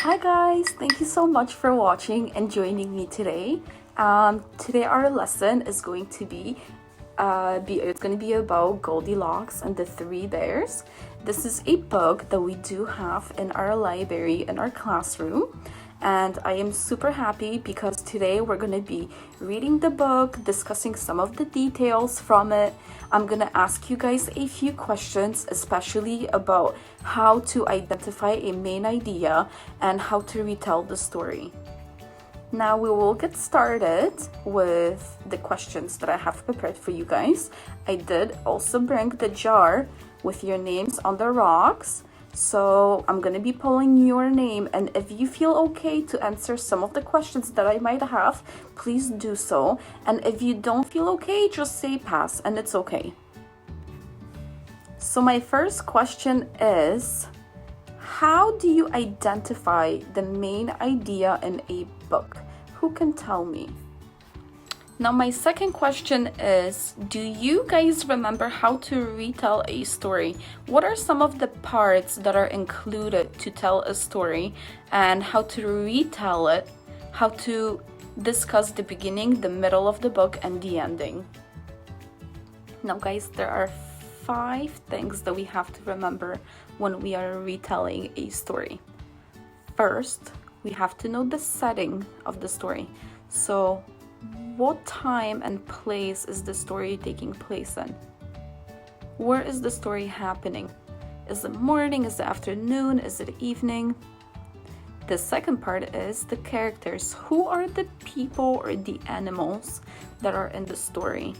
Hi guys, thank you so much for watching and joining me today. Today our lesson is going to be about Goldilocks and the Three Bears. This is a book that we do have in our library in our classroom, and I am super happy because today we're going to be reading the book, discussing some of the details from it. I'm going to ask you guys a few questions, especially about how to identify a main idea and how to retell the story. Now we will get started with the questions that I have prepared for you guys. I did also bring the jar with your names on the rocks. So I'm going to be pulling your name, and if you feel okay to answer some of the questions that I might have, please do so. And if you don't feel okay, just say pass and it's okay. So my first question is, how do you identify the main idea in a book? Who can tell me? Now my second question is, do you guys remember how to retell a story? What are some of the parts that are included to tell a story, and how to retell it, how to discuss the beginning, the middle of the book, and the ending? Now guys, there are 5 things that we have to remember when we are retelling a story. First, we have to know the setting of the story. So what time and place is the story taking place in? Where is the story happening? Is it morning? Is it afternoon? Is it evening? The second part is the characters. Who are the people or the animals that are in the story?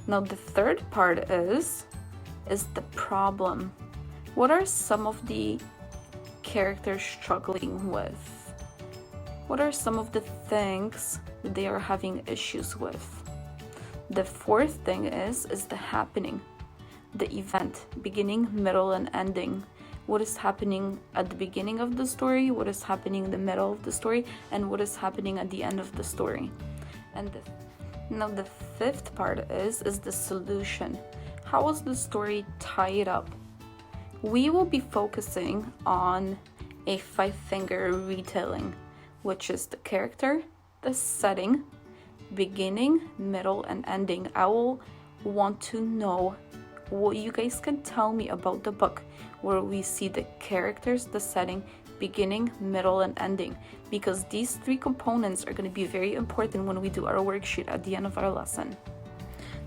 Now the third part is the problem. What are some of the characters struggling with? What are some of the things that they are having issues with? The fourth thing is the happening, the event, beginning, middle, and ending. What is happening at the beginning of the story? What is happening in the middle of the story? And what is happening at the end of the story? And now the fifth part is the solution. How is the story tied up? We will be focusing on a 5-finger retelling, which is the character, the setting, beginning, middle, and ending. I will want to know what you guys can tell me about the book, where we see the characters, the setting, beginning, middle, and ending, because these 3 components are going to be very important when we do our worksheet at the end of our lesson.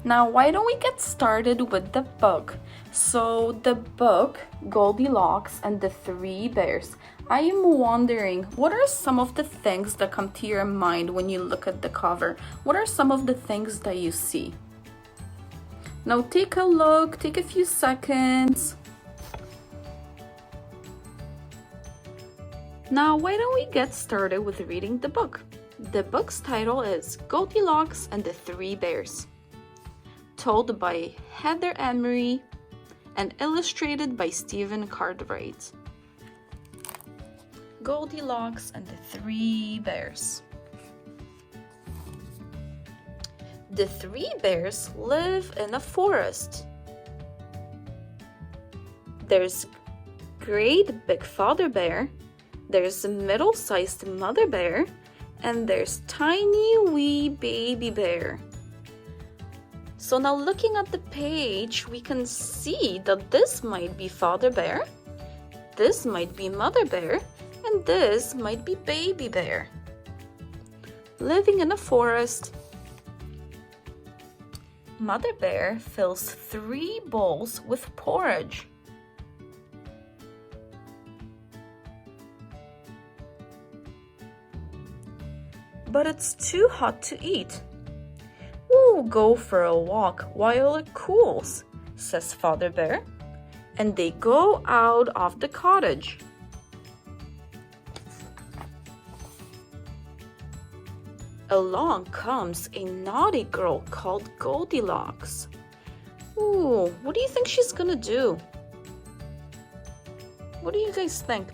Now, why don't we get started with the book? So the book, Goldilocks and the Three Bears. I am wondering, what are some of the things that come to your mind when you look at the cover? What are some of the things that you see? Now take a look, take a few seconds. Now, why don't we get started with reading the book? The book's title is Goldilocks and the Three Bears, told by Heather Emery and illustrated by Stephen Cartwright. Goldilocks and the Three Bears. The 3 bears live in a forest. There's great big father bear, there's a middle-sized mother bear, and there's tiny wee baby bear. So now looking at the page, we can see that this might be father bear, this might be mother bear, and this might be baby bear. Living in a forest, mother bear fills 3 bowls with porridge. But it's too hot to eat. We'll go for a walk while it cools, says father bear, and they go out of the cottage. Along comes a naughty girl called Goldilocks. Ooh, what do you think she's gonna do? What do you guys think?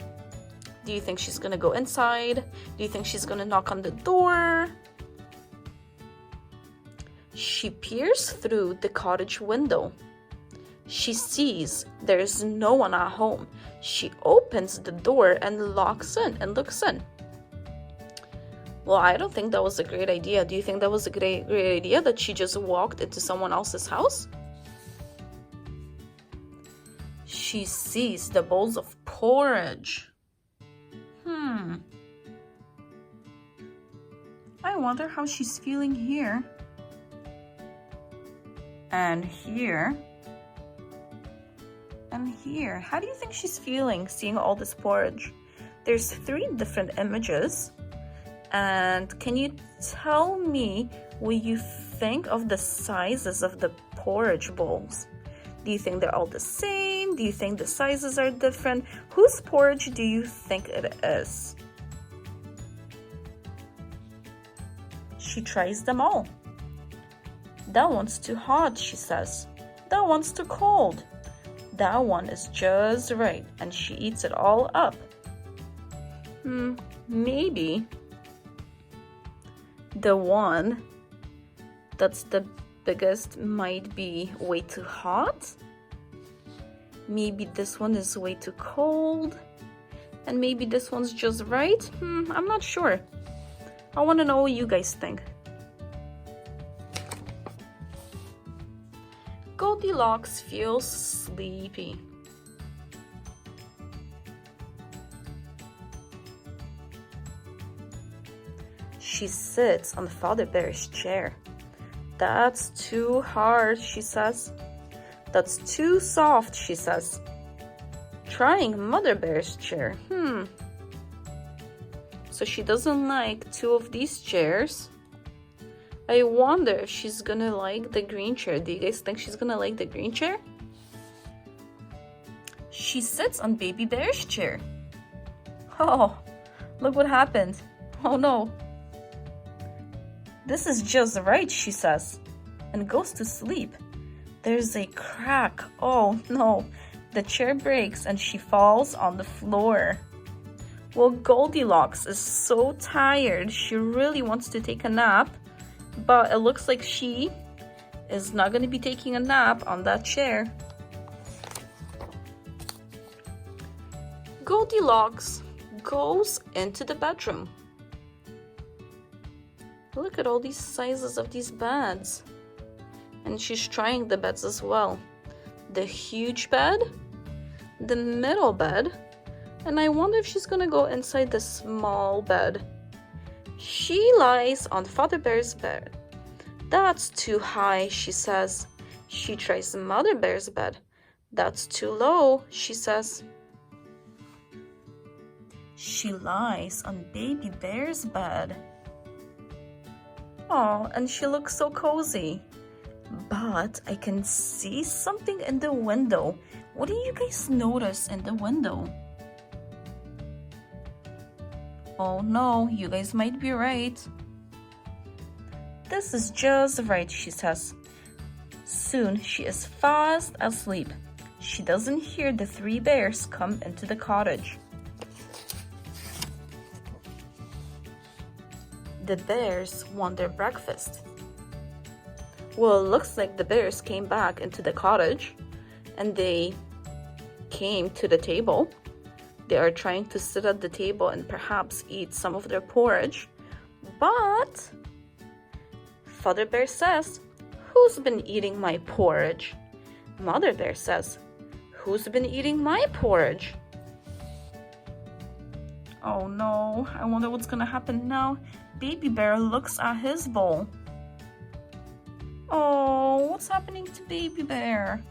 Do you think she's gonna go inside? Do you think she's gonna knock on the door? She peers through the cottage window. She sees there's no one at home. She opens the door and locks in and looks in. Well, I don't think that was a great idea. Do you think that was a great idea that she just walked into someone else's house? She sees the bowls of porridge. I wonder how she's feeling here. And here. And here. How do you think she's feeling seeing all this porridge? There's 3 different images. And can you tell me what you think of the sizes of the porridge bowls? Do you think they're all the same? Do you think the sizes are different? Whose porridge do you think it is? She tries them all. That one's too hot, she says. That one's too cold. That one is just right, and she eats it all up. Maybe the one that's the biggest might be way too hot. Maybe this one is way too cold. And maybe this one's just right. I'm not sure. I want to know what you guys think. Goldilocks feels sleepy. She sits on Father Bear's chair. That's too hard, she says. That's too soft, she says. Trying Mother Bear's chair. So she doesn't like 2 of these chairs. I wonder if she's gonna like the green chair. Do you guys think she's gonna like the green chair? She sits on Baby Bear's chair. Oh, look what happened. Oh no. This is just right, she says, and goes to sleep. There's a crack. Oh no. The chair breaks and she falls on the floor. Well, Goldilocks is so tired. She really wants to take a nap, but it looks like she is not going to be taking a nap on that chair. Goldilocks goes into the bedroom. Look at all these sizes of these beds. And she's trying the beds as well. The huge bed, the middle bed, and I wonder if she's gonna go inside the small bed. She lies on Father Bear's bed. That's too high, she says. She tries Mother Bear's bed. That's too low, she says. She lies on Baby Bear's bed. Oh, and she looks so cozy. But I can see something in the window. What do you guys notice in the window? Oh no, you guys might be right. This is just right, she says. Soon she is fast asleep. She doesn't hear the 3 bears come into the cottage. The bears want their breakfast. Well, it looks like the bears came back into the cottage and they came to the table. They are trying to sit at the table and perhaps eat some of their porridge. But Father Bear says, "Who's been eating my porridge?" Mother Bear says, "Who's been eating my porridge?" Oh no, I wonder what's gonna happen now. Baby Bear looks at his bowl. Oh, what's happening to Baby Bear?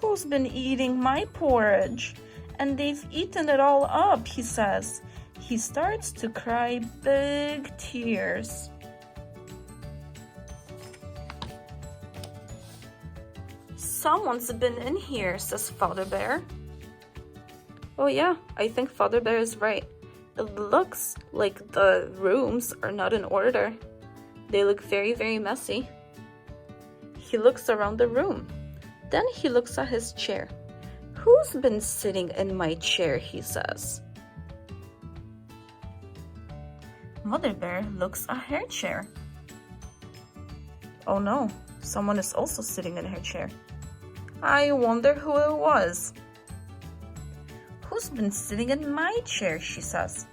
Who's been eating my porridge? And they've eaten it all up, he says. He starts to cry big tears. Someone's been in here, says Father Bear. Oh yeah, I think Father Bear is right. It looks like the rooms are not in order. They look very, very messy. He looks around the room. Then he looks at his chair. Who's been sitting in my chair, he says. Mother Bear looks at her chair. Oh no, Someone is also sitting in her chair. I wonder who it was. Who's been sitting in my chair, she says.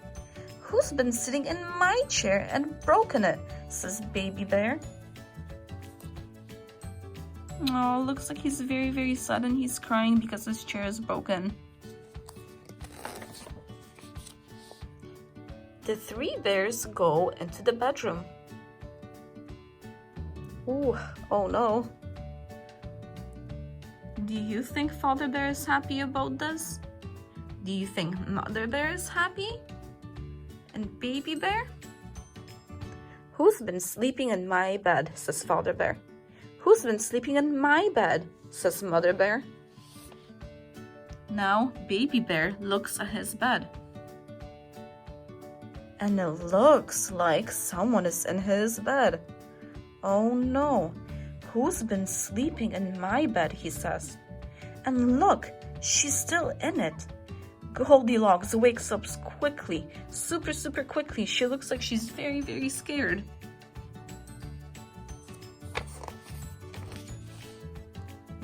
Who's been sitting in my chair and broken it, says Baby Bear. Oh, looks like he's very, very sad and he's crying because his chair is broken. The three bears go into the bedroom. Ooh, oh no. Do you think Father Bear is happy about this? Do you think Mother Bear is happy? And Baby Bear? Who's been sleeping in my bed, says Father Bear. Who's been sleeping in my bed, says Mother Bear. Now Baby Bear looks at his bed. And it looks like someone is in his bed. Oh no, who's been sleeping in my bed, he says. And look, she's still in it. Goldilocks wakes up quickly, super quickly. She looks like she's very, very scared.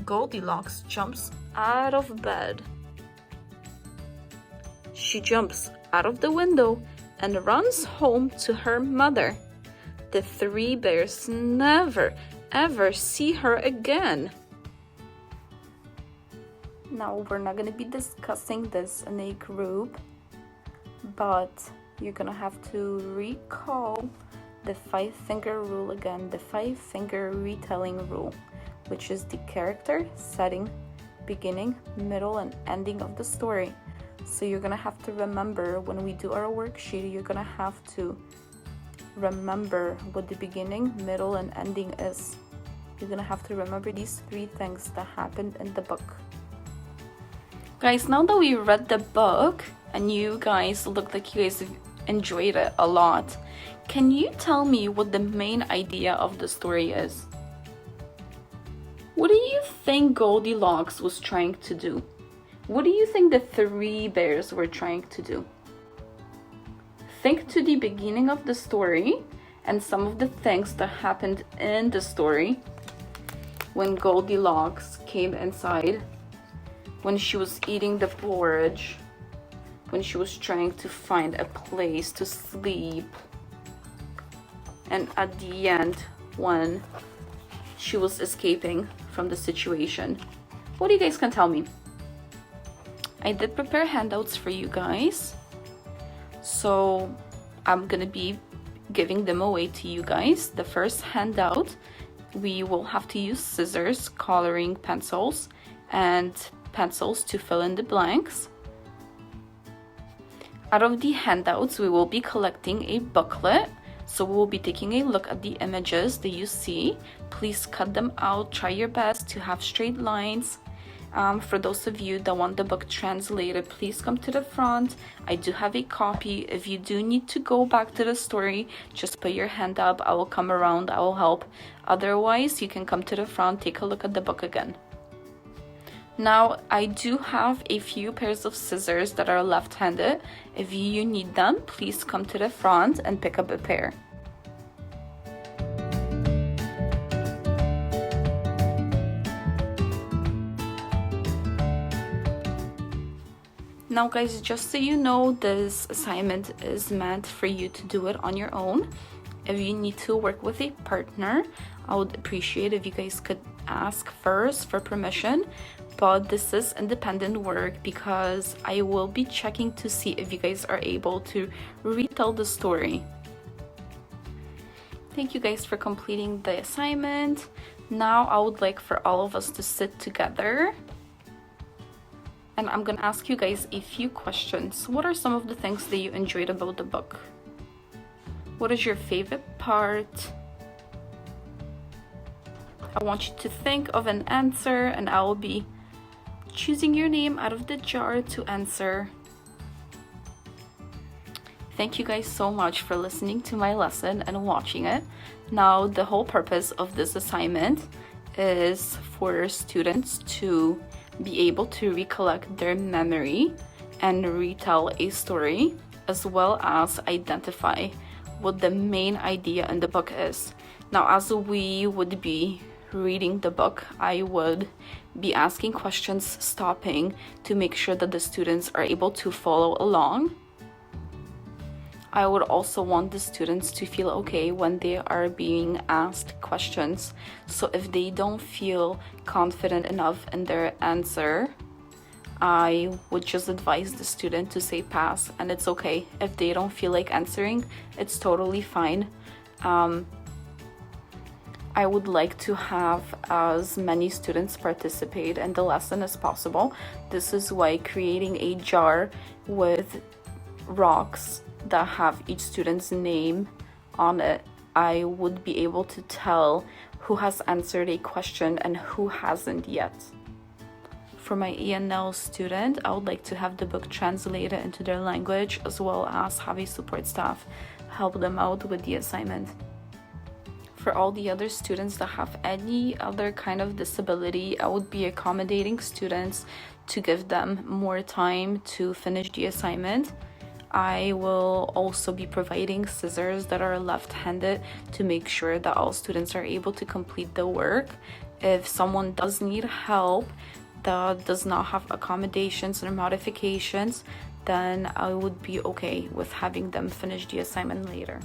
Goldilocks jumps out of bed. She jumps out of the window and runs home to her mother. The three bears never, ever see her again. Now, we're not going to be discussing this in a group, but you're going to have to recall the 5-finger rule again, the 5-finger retelling rule, which is the character, setting, beginning, middle, and ending of the story. So you're going to have to remember when we do our worksheet, you're going to have to remember what the beginning, middle, and ending is. You're going to have to remember these 3 things that happened in the book. Guys, now that we read the book and you guys look like you guys enjoyed it a lot, can you tell me what the main idea of the story is? What do you think Goldilocks was trying to do? What do you think the 3 bears were trying to do? Think to the beginning of the story and some of the things that happened in the story when Goldilocks came inside, when she was eating the porridge, when she was trying to find a place to sleep, and at the end when she was escaping from the situation. What do you guys can tell me? I did prepare handouts for you guys, so I'm gonna be giving them away to you guys. The first handout, we will have to use scissors, coloring pencils, and pencils to fill in the blanks. Out of the handouts, we will be collecting a booklet. So we will be taking a look at the images that you see. Please cut them out. Try your best to have straight lines. For those of you that want the book translated, please come to the front. I do have a copy. If you do need to go back to the story, just put your hand up. I will come around. I will help. Otherwise, you can come to the front, take a look at the book again. Now, I do have a few pairs of scissors that are left-handed. If you need them, please come to the front and pick up a pair. Now guys, just so you know, this assignment is meant for you to do it on your own. If you need to work with a partner, I would appreciate if you guys could ask first for permission. But this is independent work because I will be checking to see if you guys are able to retell the story. Thank you guys for completing the assignment. Now I would like for all of us to sit together. And I'm gonna ask you guys a few questions. What are some of the things that you enjoyed about the book? What is your favorite part? I want you to think of an answer and I will be choosing your name out of the jar to answer. Thank you guys so much for listening to my lesson and watching it. Now, the whole purpose of this assignment is for students to be able to recollect their memory and retell a story, as well as identify what the main idea in the book is. Now, as we would be reading the book, I would be asking questions, stopping to make sure that the students are able to follow along. I would also want the students to feel okay when they are being asked questions. So if they don't feel confident enough in their answer, I would just advise the student to say pass, and it's okay. If they don't feel like answering, it's totally fine. I would like to have as many students participate in the lesson as possible. This is why creating a jar with rocks that have each student's name on it, I would be able to tell who has answered a question and who hasn't yet. For my ENL student, I would like to have the book translated into their language, as well as have a support staff help them out with the assignment. For all the other students that have any other kind of disability, I would be accommodating students to give them more time to finish the assignment. I will also be providing scissors that are left-handed to make sure that all students are able to complete the work. If someone does need help that does not have accommodations or modifications, then I would be okay with having them finish the assignment later.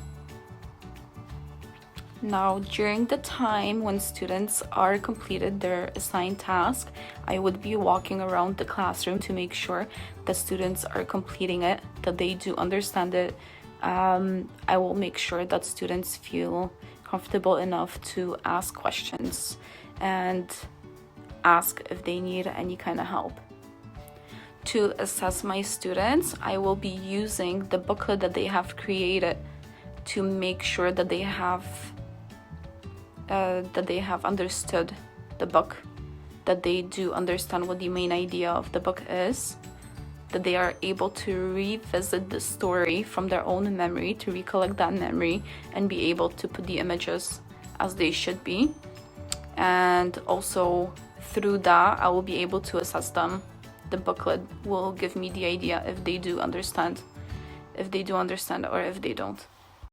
Now, during the time when students are completed their assigned task, I would be walking around the classroom to make sure that students are completing it, that they do understand it. I will make sure that students feel comfortable enough to ask questions and ask if they need any kind of help. To assess my students, I will be using the booklet that they have created to make sure that they have understood the book, that they do understand what the main idea of the book is, that they are able to revisit the story from their own memory, to recollect that memory and be able to put the images as they should be. And also through that, I will be able to assess them. The booklet will give me the idea if they do understand or if they don't.